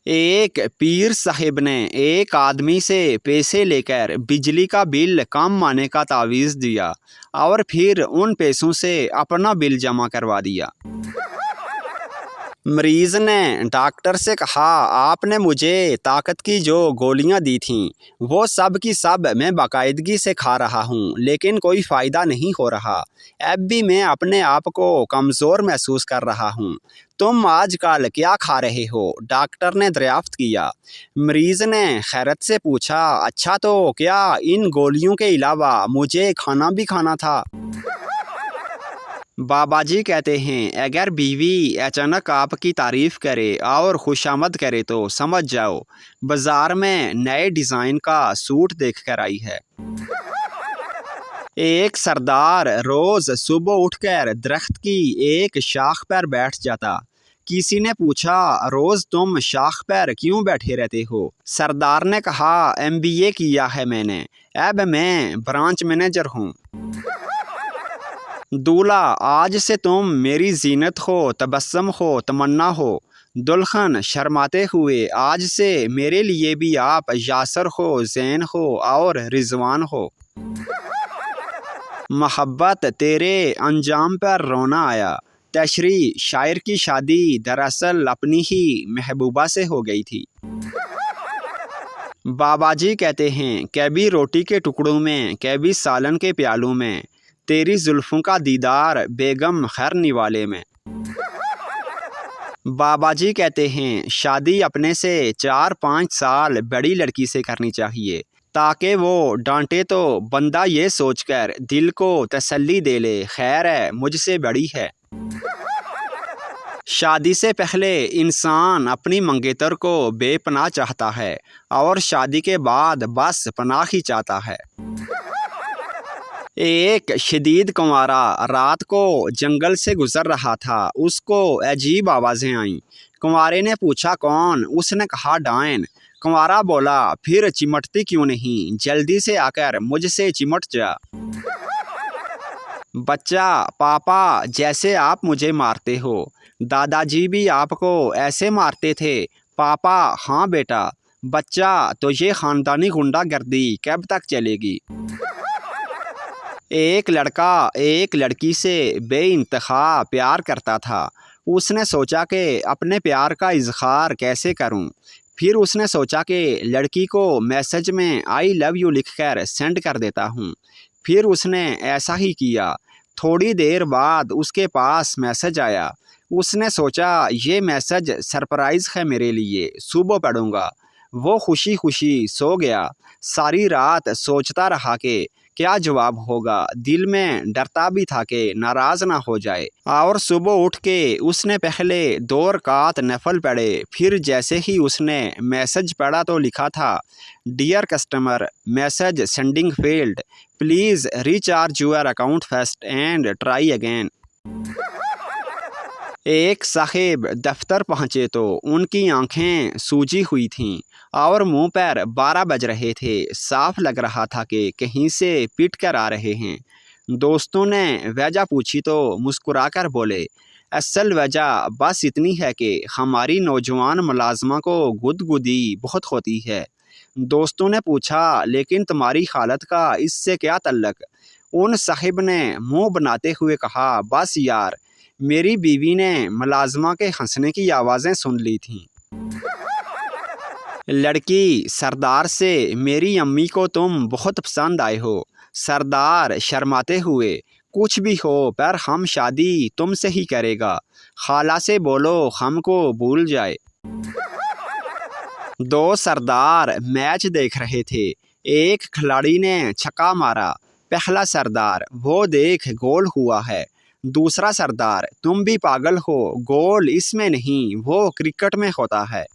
एक पीर साहिब ने एक आदमी से पैसे लेकर बिजली का बिल कम आने का तावीज़ दिया और फिर उन पैसों से अपना बिल जमा करवा दिया। मरीज ने डॉक्टर से कहा, आपने मुझे ताकत की जो गोलियां दी थीं वो सब की सब मैं बाकायदगी से खा रहा हूं, लेकिन कोई फ़ायदा नहीं हो रहा। अब भी मैं अपने आप को कमज़ोर महसूस कर रहा हूं। तुम आजकल क्या खा रहे हो? डॉक्टर ने दरियाफ्त किया। मरीज ने खैरत से पूछा, अच्छा तो क्या इन गोलियों के अलावा मुझे खाना भी खाना था? बाबा जी कहते हैं, अगर बीवी अचानक आपकी तारीफ करे और खुशामद करे तो समझ जाओ बाजार में नए डिज़ाइन का सूट देख कर आई है। एक सरदार रोज सुबह उठकर दरख्त की एक शाख पर बैठ जाता। किसी ने पूछा, रोज तुम शाख पर क्यों बैठे रहते हो? सरदार ने कहा, MBA किया है मैंने, अब मैं ब्रांच मैनेजर हूँ। दूल्हा, आज से तुम मेरी जीनत हो, तबस्सुम हो, तमन्ना हो। दुल्हन शर्माते हुए, आज से मेरे लिए भी आप यासर हो, ज़ैन हो और रिजवान हो। मोहब्बत तेरे अंजाम पर रोना आया। तशरी, शायर की शादी दरअसल अपनी ही महबूबा से हो गई थी। बाबा जी कहते हैं, कभी रोटी के टुकड़ों में, कभी सालन के प्यालों में, तेरी जुल्फ़ों का दीदार बेगम खैर निवाले में। बाबा जी कहते हैं, शादी अपने से 4-5 साल बड़ी लड़की से करनी चाहिए ताकि वो डांटे तो बंदा ये सोचकर दिल को तसल्ली दे ले, खैर है मुझसे बड़ी है। शादी से पहले इंसान अपनी मंगेतर को बेपनाह चाहता है और शादी के बाद बस पनाह ही चाहता है। एक शदीद कुंवारा रात को जंगल से गुजर रहा था। उसको अजीब आवाज़ें आईं। कुंवारे ने पूछा, कौन? उसने कहा, डायन। कुंवारा बोला, फिर चिमटती क्यों नहीं? जल्दी से आकर मुझसे चिमट जा। बच्चा, पापा जैसे आप मुझे मारते हो, दादाजी भी आपको ऐसे मारते थे। पापा, हाँ बेटा। बच्चा, तो ये ख़ानदानी गुंडागर्दी कब तक चलेगी? एक लड़का एक लड़की से बेइंतहा प्यार करता था। उसने सोचा कि अपने प्यार का इजहार कैसे करूं। फिर उसने सोचा कि लड़की को मैसेज में आई लव यू लिखकर सेंड कर देता हूं। फिर उसने ऐसा ही किया। थोड़ी देर बाद उसके पास मैसेज आया। उसने सोचा, ये मैसेज सरप्राइज़ है मेरे लिए, सुबह पढ़ूंगा। वो खुशी खुशी सो गया। सारी रात सोचता रहा कि क्या जवाब होगा। दिल में डरता भी था कि नाराज़ ना हो जाए। और सुबह उठ के उसने पहले 2 रकात नफल पढ़े। फिर जैसे ही उसने मैसेज पढ़ा तो लिखा था, dear customer, message sending failed, please recharge your account first and try again. एक साहिब दफ्तर पहुँचे तो उनकी आंखें सूजी हुई थीं और मुंह पर 12 बज रहे थे। साफ लग रहा था कि कहीं से पिट कर आ रहे हैं। दोस्तों ने वजह पूछी तो मुस्कुराकर बोले, असल वजह बस इतनी है कि हमारी नौजवान मुलाजमा को गुदगुदी बहुत होती है। दोस्तों ने पूछा, लेकिन तुम्हारी हालत का इससे क्या तल्लक? उन साहिब ने मुंह बनाते हुए कहा, बस यार, मेरी बीवी ने मुलाजमा के हंसने की आवाज़ें सुन ली थीं। लड़की, सरदार से, मेरी अम्मी को तुम बहुत पसंद आए हो। सरदार शर्माते हुए, कुछ भी हो पर हम शादी तुमसे ही करेगा। खाला से बोलो हमको भूल जाए। 2 सरदार मैच देख रहे थे। एक खिलाड़ी ने छक्का मारा। पहला सरदार, वो देख गोल हुआ है। दूसरा सरदार, तुम भी पागल हो, गोल इसमें नहीं, वो क्रिकेट में होता है।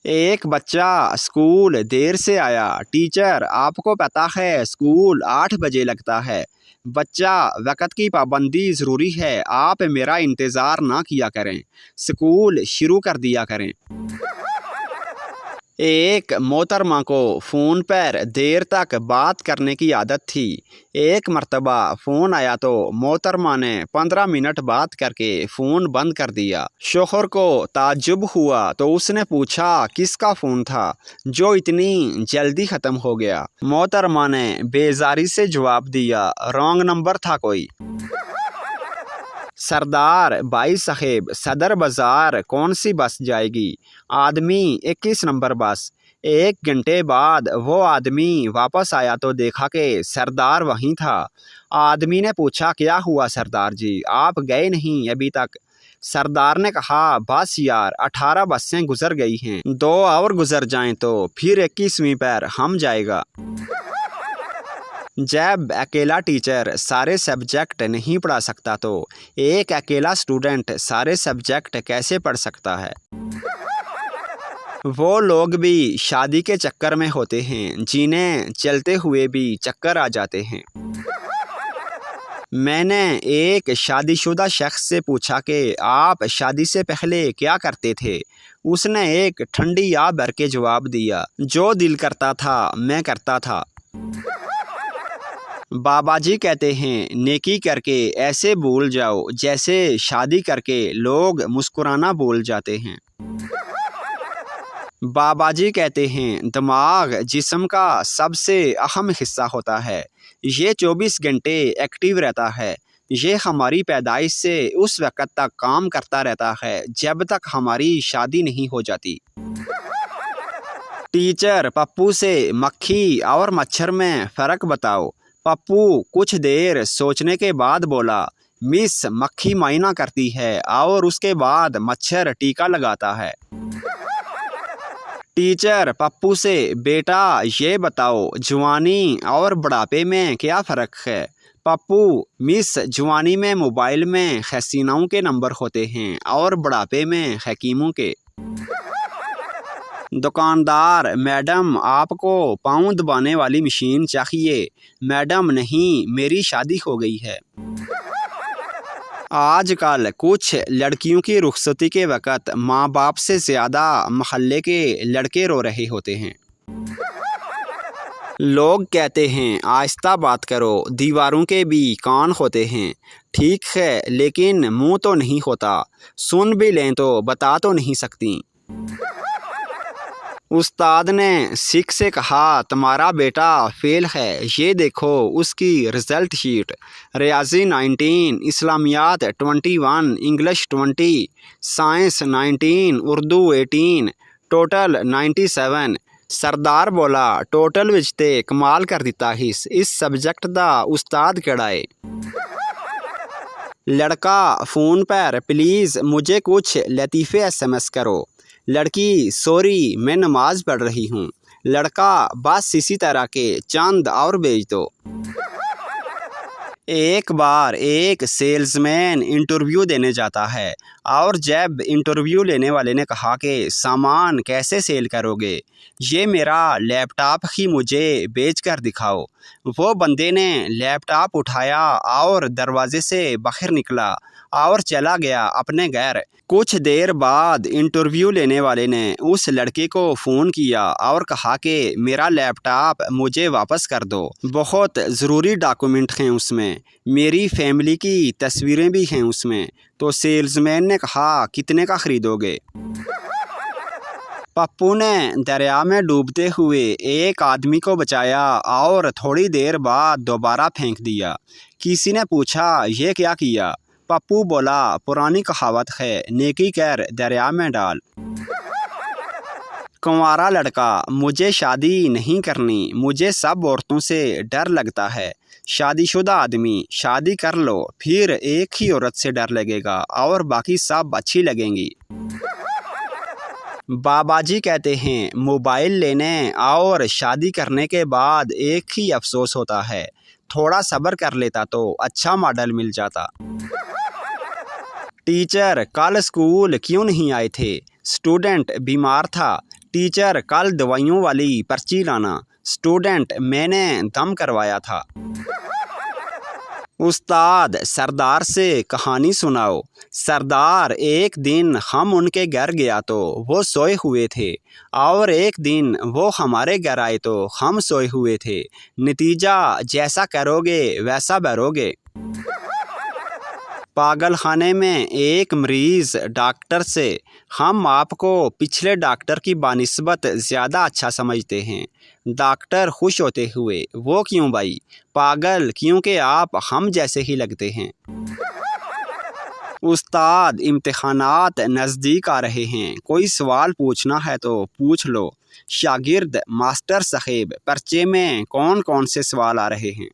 एक बच्चा स्कूल देर से आया। टीचर, आपको पता है स्कूल 8 बजे लगता है। बच्चा, वक़्त की पाबंदी ज़रूरी है, आप मेरा इंतज़ार ना किया करें, स्कूल शुरू कर दिया करें। एक मोहतरमा को फ़ोन पर देर तक बात करने की आदत थी। एक मर्तबा फ़ोन आया तो मोहतरमा ने 15 मिनट बात करके फ़ोन बंद कर दिया। शोहर को ताज्जुब हुआ तो उसने पूछा किसका फ़ोन था जो इतनी जल्दी ख़त्म हो गया। मोहतरमा ने बेजारी से जवाब दिया, रॉन्ग नंबर था कोई। सरदार भाई साहेब, सदर बाज़ार कौन सी बस जाएगी? आदमी 21 नंबर बस। 1 घंटे बाद वो आदमी वापस आया तो देखा कि सरदार वहीं था। आदमी ने पूछा, क्या हुआ सरदार जी, आप गए नहीं अभी तक? सरदार ने कहा, बस यार 18 बसें गुजर गई हैं, 2 और गुजर जाएं तो फिर 21वीं पर हम जाएगा। जब अकेला टीचर सारे सब्जेक्ट नहीं पढ़ा सकता तो एक अकेला स्टूडेंट सारे सब्जेक्ट कैसे पढ़ सकता है? वो लोग भी शादी के चक्कर में होते हैं जिन्हें चलते हुए भी चक्कर आ जाते हैं। मैंने एक शादीशुदा शख्स से पूछा कि आप शादी से पहले क्या करते थे? उसने एक ठंडी आह भर के जवाब दिया, जो दिल करता था मैं करता था। बाबा जी कहते हैं, नेकी करके ऐसे भूल जाओ जैसे शादी करके लोग मुस्कुराना भूल जाते हैं। बाबा जी कहते हैं, दिमाग जिस्म का सबसे अहम हिस्सा होता है। ये 24 घंटे एक्टिव रहता है। ये हमारी पैदाइश से उस वक़्त तक काम करता रहता है जब तक हमारी शादी नहीं हो जाती। टीचर पप्पू से मक्खी और मच्छर में फ़र्क बताओ। पप्पू कुछ देर सोचने के बाद बोला, मिस, मक्खी मायना करती है और उसके बाद मच्छर टीका लगाता है। टीचर पप्पू से, बेटा ये बताओ जवानी और बुढ़ापे में क्या फ़र्क है? पप्पू, मिस, जवानी में मोबाइल में हसीनाओं के नंबर होते हैं और बुढ़ापे में हकीमों के। दुकानदार, मैडम आपको पाँव दबाने वाली मशीन चाहिए? मैडम नहीं, मेरी शादी हो गई है। आजकल कुछ लड़कियों की रुखसती के वक़्त माँ बाप से ज़्यादा मोहल्ले के लड़के रो रहे होते हैं। लोग कहते हैं आहिस्ता बात करो, दीवारों के भी कान होते हैं। ठीक है, लेकिन मुंह तो नहीं होता, सुन भी लें तो बता तो नहीं सकती। उस्ताद ने सिख से कहा, तुम्हारा बेटा फेल है, ये देखो उसकी रिज़ल्ट शीट। रियाजी 19, इस्लामियात 21, इंग्लिश 20, साइंस 19, उर्दू 18, टोटल 97। सरदार बोला, टोटल विच ते कमाल कर दिता इस सब्जेक्ट दा उस्ताद केड़ा है? लड़का फ़ोन पर, प्लीज़ मुझे कुछ लतीफ़े SMS करो। लड़की, सॉरी मैं नमाज़ पढ़ रही हूँ। लड़का, बस इसी तरह के चंद और भेज दो। एक बार एक सेल्समैन इंटरव्यू देने जाता है और जब इंटरव्यू लेने वाले ने कहा कि सामान कैसे सेल करोगे, ये मेरा लैपटॉप ही मुझे बेच कर दिखाओ। वो बंदे ने लैपटॉप उठाया और दरवाजे से बाहर निकला और चला गया अपने घर। कुछ देर बाद इंटरव्यू लेने वाले ने उस लड़के को फ़ोन किया और कहा कि मेरा लैपटॉप मुझे वापस कर दो, बहुत ज़रूरी डॉक्यूमेंट हैं उसमें, मेरी फैमिली की तस्वीरें भी हैं उसमें। तो सेल्समैन ने कहा, कितने का ख़रीदोगे? पप्पू ने दरिया में डूबते हुए एक आदमी को बचाया और थोड़ी देर बाद दोबारा फेंक दिया। किसी ने पूछा, ये क्या किया? पप्पू बोला, पुरानी कहावत है, नेकी कर दरिया में डाल। कुंवारा लड़का, मुझे शादी नहीं करनी, मुझे सब औरतों से डर लगता है। शादीशुदा आदमी, शादी कर लो, फिर एक ही औरत से डर लगेगा और बाकी सब अच्छी लगेंगी। बाबा जी कहते हैं, मोबाइल लेने और शादी करने के बाद एक ही अफसोस होता है, थोड़ा सब्र कर लेता तो अच्छा मॉडल मिल जाता। टीचर, कल स्कूल क्यों नहीं आए थे? स्टूडेंट, बीमार था। टीचर, कल दवाइयों वाली पर्ची लाना। स्टूडेंट, मैंने दम करवाया था। उस्ताद, सरदार से कहानी सुनाओ। सरदार, एक दिन हम उनके घर गया तो वो सोए हुए थे, और एक दिन वो हमारे घर आए तो हम सोए हुए थे। नतीजा जैसा करोगे वैसा भरोगे। पागल खाने में एक मरीज़ डॉक्टर से, हम आपको पिछले डॉक्टर की बानिस्बत ज़्यादा अच्छा समझते हैं। डॉक्टर खुश होते हुए, वो क्यों भाई? पागल, क्योंकि आप हम जैसे ही लगते हैं। उस्ताद, इम्तिहानात नज़दीक आ रहे हैं, कोई सवाल पूछना है तो पूछ लो। शागिर्द, मास्टर साहेब, पर्चे में कौन कौन से सवाल आ रहे हैं?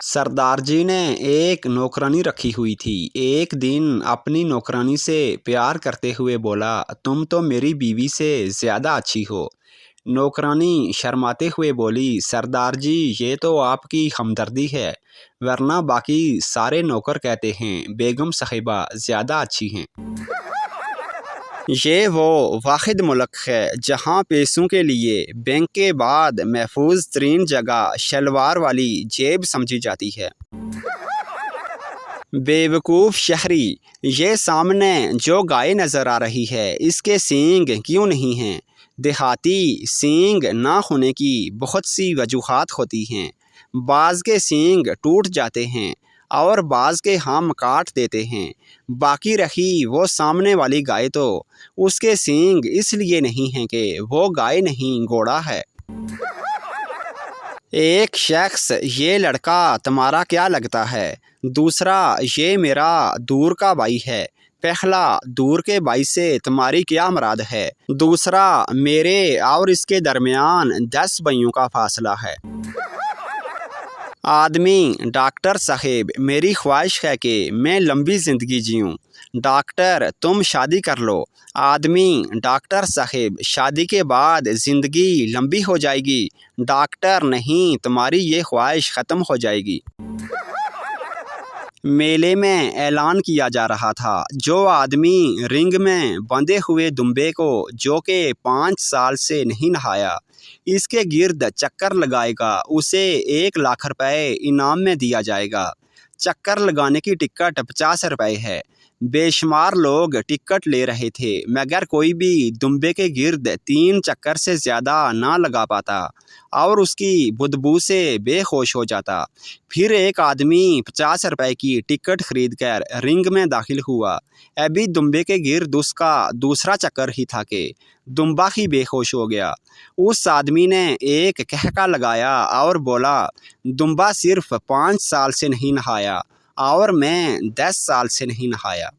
सरदार जी ने एक नौकरानी रखी हुई थी। एक दिन अपनी नौकरानी से प्यार करते हुए बोला, तुम तो मेरी बीवी से ज़्यादा अच्छी हो। नौकरानी शर्माते हुए बोली, सरदार जी ये तो आपकी हमदर्दी है, वरना बाकी सारे नौकर कहते हैं बेगम साहिबा ज़्यादा अच्छी हैं। ये वो वाहिद मुल्क है जहाँ पैसों के लिए बैंक के बाद महफूज तरीन जगह शलवार वाली जेब समझी जाती है। बेवकूफ़ शहरी, ये सामने जो गाय नज़र आ रही है इसके सींग क्यों नहीं हैं? देहाती, सींग ना होने की बहुत सी वजूहात होती हैं। बाज़ के सींग टूट जाते हैं और बाज़ के हम काट देते हैं। बाकी रही वो सामने वाली गाय तो उसके सींग इसलिए नहीं हैं कि वो गाय नहीं घोड़ा है। एक शख्स, ये लड़का तुम्हारा क्या लगता है? दूसरा, ये मेरा दूर का भाई है। पहला, दूर के भाई से तुम्हारी क्या मुराद है? दूसरा, मेरे और इसके दरमियान 10 भाइयों का फासला है। आदमी, डॉक्टर साहेब, मेरी ख्वाहिश है कि मैं लंबी ज़िंदगी जीऊँ। डॉक्टर, तुम शादी कर लो। आदमी, डॉक्टर साहेब, शादी के बाद ज़िंदगी लंबी हो जाएगी। डॉक्टर, नहीं, तुम्हारी ये ख्वाहिश ख़त्म हो जाएगी। मेले में ऐलान किया जा रहा था, जो आदमी रिंग में बंधे हुए दुम्बे को जो कि 5 साल से नहीं नहाया, इसके गिर्द चक्कर लगाएगा, उसे 1 लाख रुपए इनाम में दिया जाएगा। चक्कर लगाने की टिकट 50 रुपए है। बेशुमार लोग टिकट ले रहे थे, मगर कोई भी दुम्बे के गिर्द 3 चक्कर से ज़्यादा ना लगा पाता और उसकी बदबू से बेहोश हो जाता। फिर एक आदमी 50 रुपए की टिकट खरीद कर रिंग में दाखिल हुआ। अभी दुम्बे के गिर्द उसका दूसरा चक्कर ही था कि दुम्बा ही बेहोश हो गया। उस आदमी ने एक कहका लगाया और बोला, दुम्बा सिर्फ 5 साल से नहीं नहाया और मैं 10 साल से नहीं नहाया।